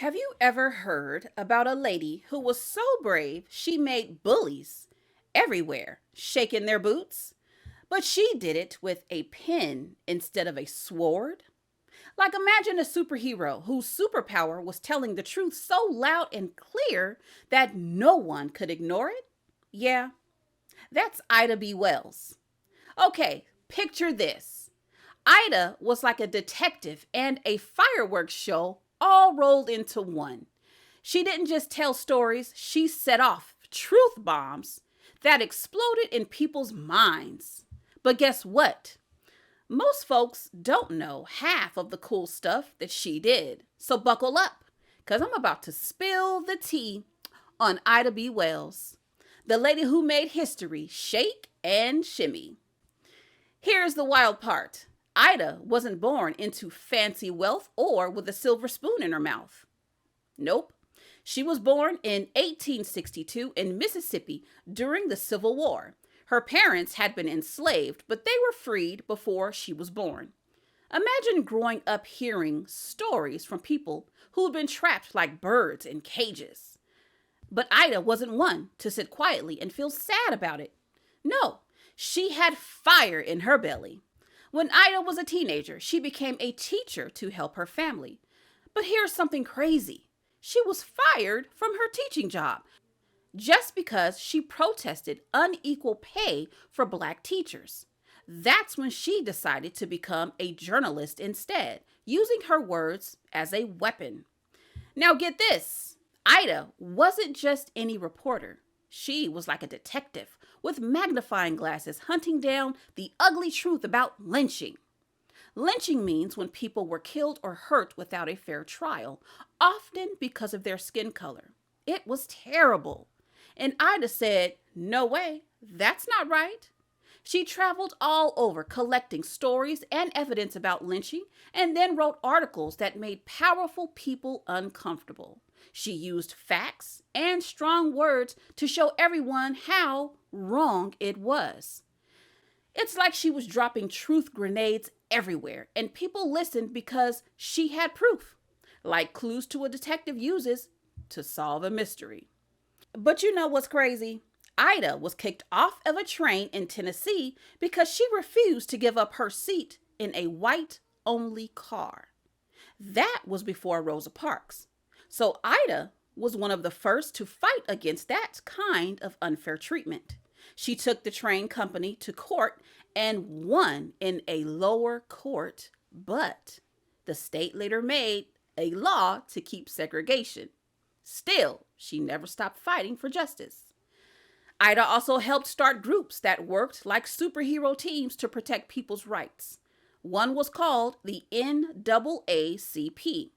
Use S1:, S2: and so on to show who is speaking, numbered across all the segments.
S1: Have you ever heard about a lady who was so brave she made bullies everywhere shaking their boots? But she did it with a pen instead of a sword? Like, imagine a superhero whose superpower was telling the truth so loud and clear that no one could ignore it? Yeah, that's Ida B. Wells. Okay, picture this. Ida was like a detective and a fireworks show all rolled into one. She didn't just tell stories, she set off truth bombs that exploded in people's minds. But guess what? Most folks don't know half of the cool stuff that she did. So buckle up, because I'm about to spill the tea on Ida B. Wells, the lady who made history shake and shimmy. Here's the wild part. Ida wasn't born into fancy wealth or with a silver spoon in her mouth. Nope. She was born in 1862 in Mississippi during the Civil War. Her parents had been enslaved, but they were freed before she was born. Imagine growing up hearing stories from people who'd been trapped like birds in cages. But Ida wasn't one to sit quietly and feel sad about it. No, she had fire in her belly. When Ida was a teenager, she became a teacher to help her family. But here's something crazy. She was fired from her teaching job just because she protested unequal pay for black teachers. That's when she decided to become a journalist instead, using her words as a weapon. Now get this, Ida wasn't just any reporter. She was like a detective with magnifying glasses hunting down the ugly truth about lynching. Lynching means when people were killed or hurt without a fair trial, often because of their skin color. It was terrible. And Ida said, "No way, that's not right." She traveled all over collecting stories and evidence about lynching and then wrote articles that made powerful people uncomfortable. She used facts and strong words to show everyone how wrong it was. It's like she was dropping truth grenades everywhere, and people listened because she had proof, like clues to a detective uses to solve a mystery. But you know what's crazy? Ida was kicked off of a train in Tennessee because she refused to give up her seat in a white only car. That was before Rosa Parks. So Ida was one of the first to fight against that kind of unfair treatment. She took the train company to court and won in a lower court, but the state later made a law to keep segregation. Still, she never stopped fighting for justice. Ida also helped start groups that worked like superhero teams to protect people's rights. One was called the NAACP,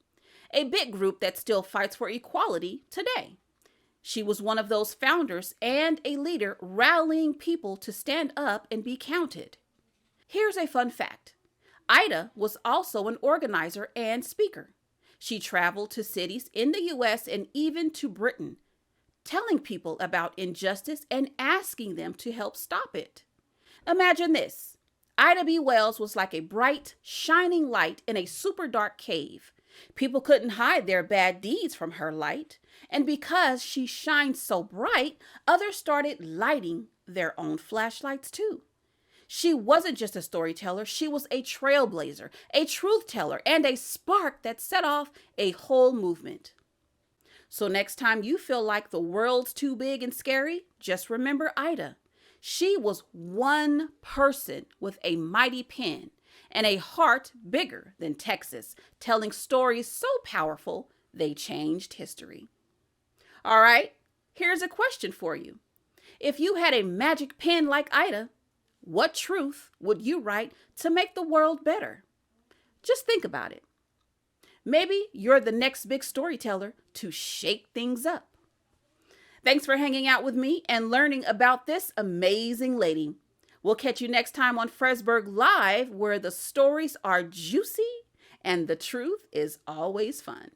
S1: a big group that still fights for equality today. She was one of those founders and a leader rallying people to stand up and be counted. Here's a fun fact. Ida was also an organizer and speaker. She traveled to cities in the US and even to Britain, telling people about injustice and asking them to help stop it. Imagine this. Ida B. Wells was like a bright, shining light in a super dark cave. People couldn't hide their bad deeds from her light. And because she shined so bright, others started lighting their own flashlights too. She wasn't just a storyteller, she was a trailblazer, a truth teller, and a spark that set off a whole movement. So next time you feel like the world's too big and scary, just remember Ida. She was one person with a mighty pen and a heart bigger than Texas, telling stories so powerful they changed history. All right, here's a question for you. If you had a magic pen like Ida, what truth would you write to make the world better? Just think about it. Maybe you're the next big storyteller to shake things up. Thanks for hanging out with me and learning about this amazing lady. We'll catch you next time on Fresburg Live, where the stories are juicy and the truth is always fun.